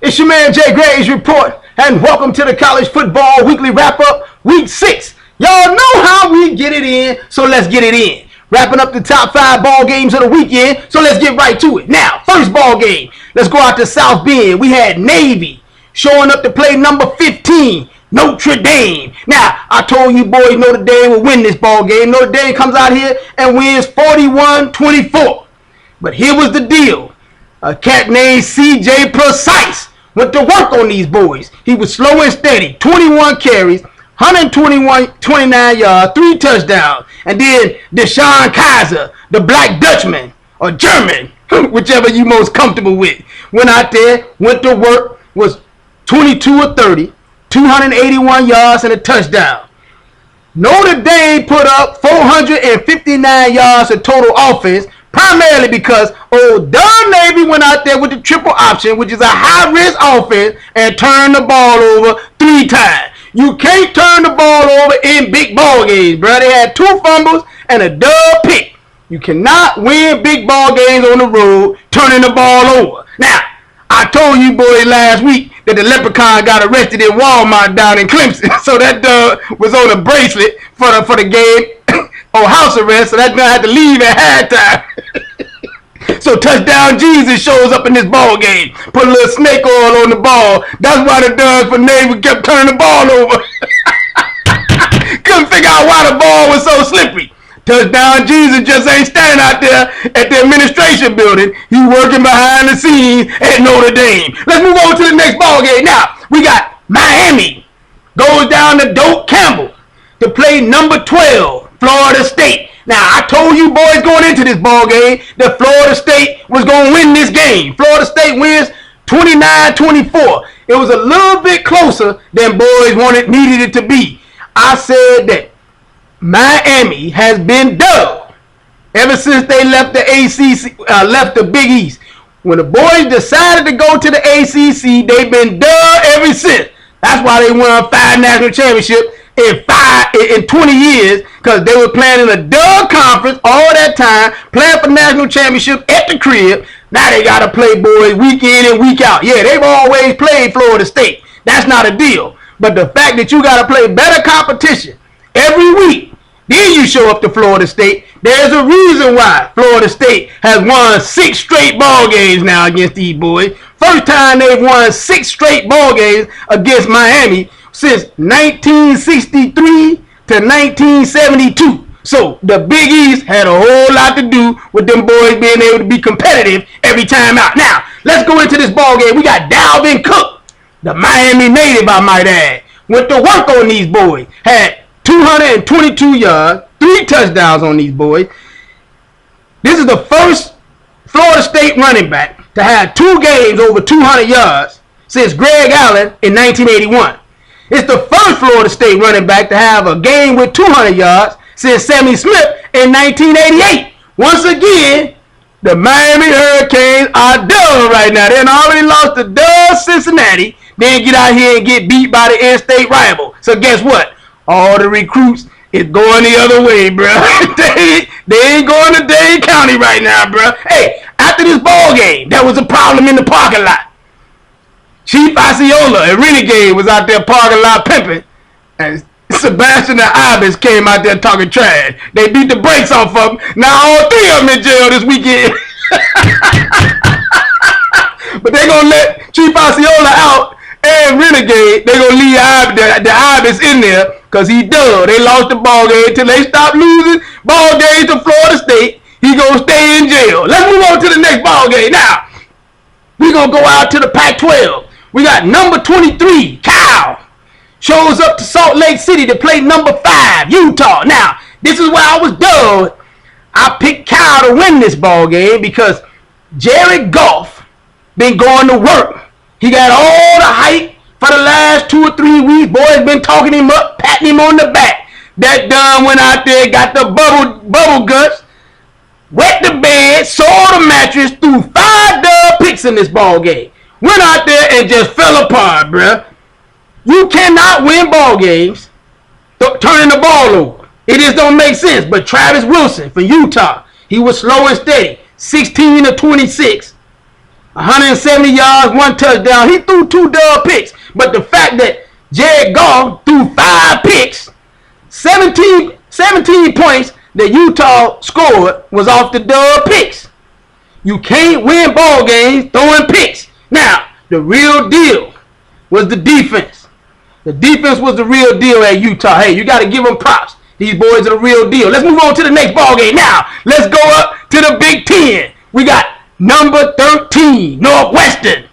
It's your man Jay Graves Report, and welcome to the College Football Weekly Wrap-Up, Week 6. Y'all know how we get it in, so let's get it in. Wrapping up the top 5 ball games of the weekend, so let's get right to it. Now, first ball game, let's go out to South Bend. We had Navy showing up to play number 15, Notre Dame. Now, I told you boys Notre Dame will win this ball game. Notre Dame comes out here and wins 41-24. But here was the deal. A cat named CJ Precise went to work on these boys. He was slow and steady, 21 carries, 29 yards, 3 touchdowns. And then Deshaun Kaiser, the Black Dutchman, or German, whichever you most comfortable with, went out there, went to work, was 22 of 30, 281 yards and a touchdown. Notre Dame put up 459 yards of total offense, primarily because old Dunn Navy went out there with the triple option, which is a high-risk offense, and turned the ball over 3 times. You can't turn the ball over in big ball games, bro. They had 2 fumbles and a dub pick. You cannot win big ball games on the road turning the ball over. Now, I told you boys last week that the leprechaun got arrested in Walmart down in Clemson, so that dub was on a bracelet for the game. On house arrest, so that guy had to leave at halftime. So touchdown Jesus shows up in this ball game. Put a little snake oil on the ball. That's why the Ducks for Navy kept turning the ball over. Couldn't figure out why the ball was so slippery. Touchdown Jesus just ain't standing out there at the administration building. He working behind the scenes at Notre Dame. Let's move on to the next ball game. Now, we got Miami. Goes down to Doak Campbell to play number 12. Florida State. Now, I told you boys going into this ball game that Florida State was going to win this game. Florida State wins 29-24. It was a little bit closer than boys needed it to be. I said that Miami has been dubbed ever since they left the ACC, left the Big East. When the boys decided to go to the ACC, they've been dubbed ever since. That's why they won 5 national championships in 20 years, because they were playing in a dub conference all that time, playing for national championship at the crib. Now they got to play boys week in and week out. Yeah, they've always played Florida State. That's not a deal. But the fact that you got to play better competition every week, then you show up to Florida State. There's a reason why Florida State has won 6 straight ball games now against these boys. First time they've won 6 straight ball games against Miami since 1963 to 1972. So the Big East had a whole lot to do with them boys being able to be competitive every time out. Now, let's go into this ball game. We got Dalvin Cook, the Miami native, I might add, went to work on these boys. Had 222 yards, 3 touchdowns on these boys. This is the first Florida State running back to have 2 games over 200 yards since Greg Allen in 1981. It's the first Florida State running back to have a game with 200 yards since Sammy Smith in 1988. Once again, the Miami Hurricanes are done right now. They already lost to Cincinnati. Then get out here and get beat by the in-state rival. So guess what? All the recruits is going the other way, bro. they ain't going to Dade County right now, bro. Hey, after this ball game, there was a problem in the parking lot. Chief Osceola and Renegade was out there parking lot pimping, and Sebastian and Ibis came out there talking trash. They beat the brakes off of them. Now all 3 of them in jail this weekend. But they gonna let Chief Osceola out and Renegade. They gonna leave the Ibis in there because he done. They lost the ball game till they stopped losing ball games to Florida State. He gonna stay in jail. Let's move on to the next ball game. Now, we gonna go out to the Pac-12. We got number 23, Cal, shows up to Salt Lake City to play number 5, Utah. Now, this is where I was done. I picked Cal to win this ball game because Jared Goff been going to work. He got all the hype for the last 2 or 3 weeks. Boys been talking him up, patting him on the back. That Dunn went out there, got the bubble guts, wet the bed, saw the mattress, threw 5 dub picks in this ball game. Went out there and just fell apart, bruh. You cannot win ball games turning the ball over. It just don't make sense. But Travis Wilson from Utah, he was slow and steady. 16 of 26, 170 yards, 1 touchdown. He threw 2 dub picks. But the fact that Jared Goff threw 5 picks, 17 points that Utah scored was off the dub picks. You can't win ball games throwing picks. Now, the real deal was the defense. The defense was the real deal at Utah. Hey, you got to give them props. These boys are the real deal. Let's move on to the next ball game. Now, let's go up to the Big Ten. We got number 13, Northwestern,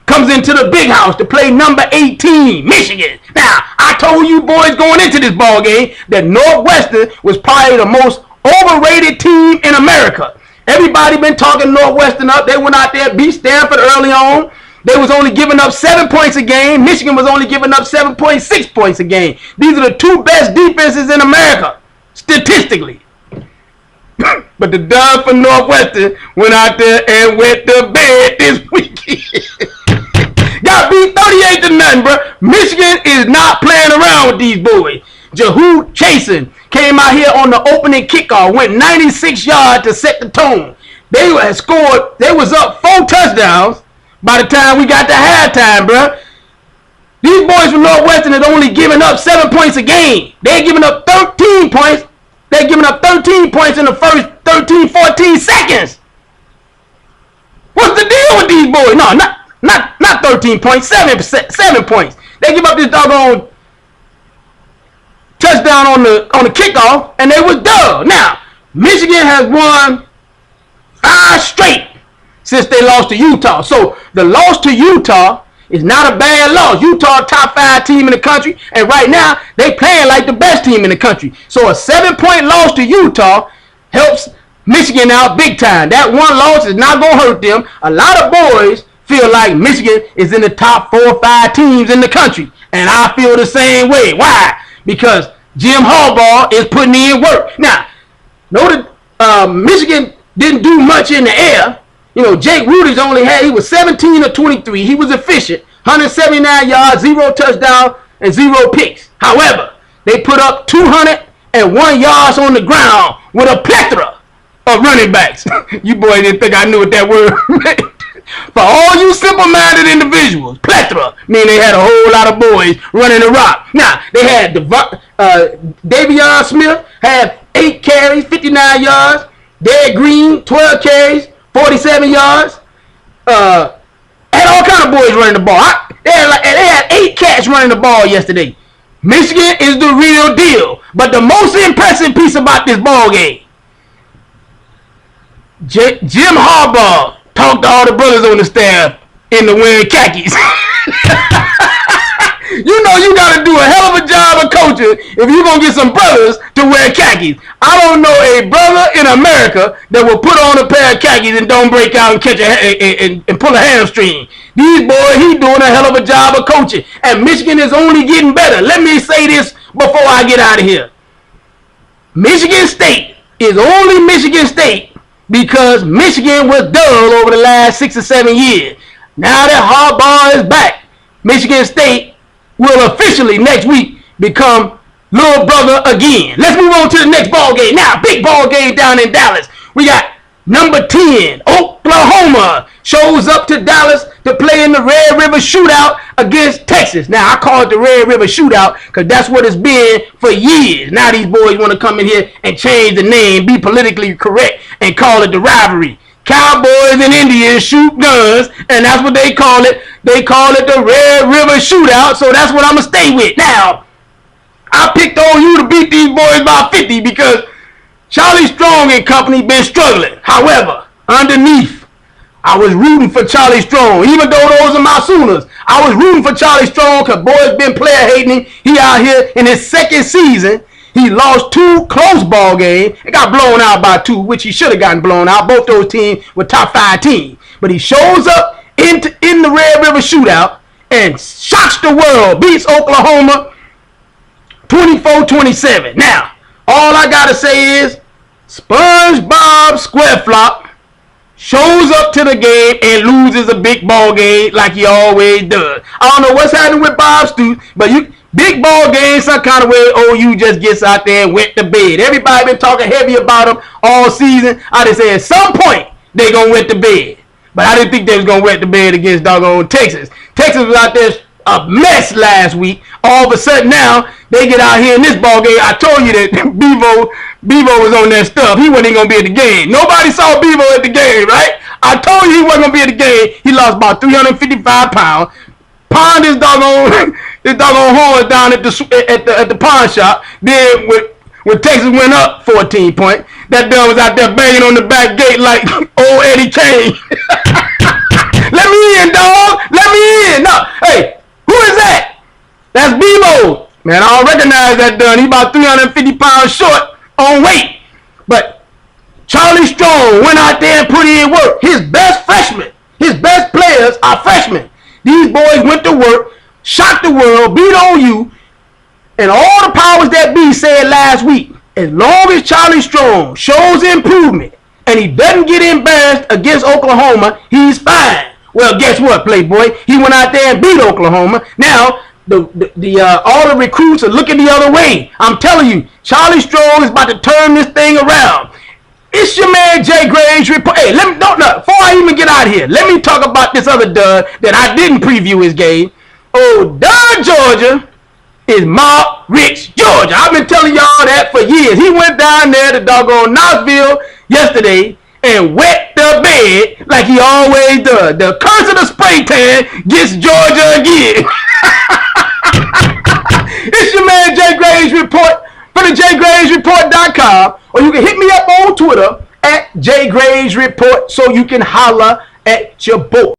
comes into the big house to play number 18, Michigan. Now, I told you boys going into this ball game that Northwestern was probably the most overrated team in America. Everybody been talking Northwestern up. They went out there, beat Stanford early on. They was only giving up 7 points a game. Michigan was only giving up 7.6 points a game. These are the 2 best defenses in America, statistically. But the dub for Northwestern went out there and went to bed this weekend. Got beat 38-0, bro. Michigan is not playing around with these boys. Jehu Chasen came out here on the opening kickoff, went 96 yards to set the tone. They had scored. They was up 4 touchdowns by the time we got to halftime, bro. These boys from Northwestern had only given up 7 points a game. They're giving up 13 points. They're giving up 13 points in the first 13, 14 seconds. What's the deal with these boys? No, not 13 points, 7 points. They give up this doggone touchdown on the kickoff, and they was done. Now, Michigan has won 5 straight since they lost to Utah. So the loss to Utah is not a bad loss. Utah top 5 team in the country, and right now they playing like the best team in the country. So a 7-point loss to Utah helps Michigan out big time. That one loss is not gonna hurt them. A lot of boys feel like Michigan is in the top 4 or 5 teams in the country, and I feel the same way. Why? Because Jim Harbaugh is putting in work. Now, notice Michigan didn't do much in the air. You know, Jake Rutledge he was 17 of 23. He was efficient. 179 yards, 0 touchdowns, and 0 picks. However, they put up 201 yards on the ground with a plethora of running backs. You boys didn't think I knew what that word meant. For all you simple-minded individuals, plethora mean they had a whole lot of boys running the rock. Now, they had Davion Smith had 8 carries, 59 yards. Derek Green, 12 carries, 47 yards. Had all kind of boys running the ball. They had 8 cats running the ball yesterday. Michigan is the real deal. But the most impressive piece about this ball game, Jim Harbaugh talked to all the brothers on the staff into wearing khakis. You know you got to do a hell of a job of coaching if you're going to get some brothers to wear khakis. I don't know a brother in America that will put on a pair of khakis and don't break out and catch and pull a hamstring. These boys, he doing a hell of a job of coaching. And Michigan is only getting better. Let me say this before I get out of here. Michigan State is only Michigan State because Michigan was dull over the last 6 or 7 years. Now that Harbaugh is back, Michigan State will officially next week become little brother again. Let's move on to the next ball game. Now, big ball game down in Dallas. We got number 10, Oklahoma, shows up to Dallas to play in the Red River Shootout against Texas. Now, I call it the Red River Shootout because that's what it's been for years. Now these boys want to come in here and change the name, be politically correct, and call it the rivalry. Cowboys and Indians shoot guns, and that's what they call it. They call it the Red River Shootout, so that's what I'm going to stay with. Now, I picked on you to beat these boys by 50 because Charlie Strong and company been struggling. However, underneath, I was rooting for Charlie Strong. Even though those are my Sooners, I was rooting for Charlie Strong because boys been player hating. He out here in his 2nd season. He lost 2 close ball games and got blown out by 2, which he should have gotten blown out. Both those teams were top 5 teams. But he shows up in the Red River Shootout and shocks the world. Beats Oklahoma 24-27. Now, all I got to say is SpongeBob SquareFlop shows up to the game and loses a big ball game like he always does. I don't know what's happening with Bob Stoops, but big ball game, some kind of way, OU just gets out there and went to bed. Everybody been talking heavy about them all season. I just say at some point they gonna went to bed. But I didn't think they was going to wet the bed against doggone Texas. Texas was out there a mess last week. All of a sudden now, they get out here in this ball game. I told you that Bevo was on that stuff. He wasn't even going to be at the game. Nobody saw Bevo at the game, right? I told you he wasn't going to be at the game. He lost about 355 pounds. Pawned his doggone horns down at the pawn shop. Then when Texas went up 14 points, that dog was out there banging on the back gate like old Eddie Kane. Let me in, dog. Let me in. No, hey, who is that? That's Bevo. Man, I don't recognize that dog. He about 350 pounds short on weight. But Charlie Strong went out there and put in work. His best players are freshmen. These boys went to work, shocked the world, beat on you, and all the powers that be said last week, as long as Charlie Strong shows improvement and he doesn't get embarrassed against Oklahoma, he's fine. Well, guess what, Playboy? He went out there and beat Oklahoma. Now, all the recruits are looking the other way. I'm telling you, Charlie Strong is about to turn this thing around. It's your man Jay Graves Report. Hey, before I even get out of here, let me talk about this other dud that I didn't preview his game. Oh, Dud, Georgia is Mark Rich, Georgia. I've been telling y'all that for years. He went down there to doggone Knoxville yesterday and wet the bed like he always does. The curse of the spray tan gets Georgia again. It's your man Jay Graves Report for TheJayGravesReport.com, or you can hit me up on Twitter at JayGravesReport so you can holler at your boy.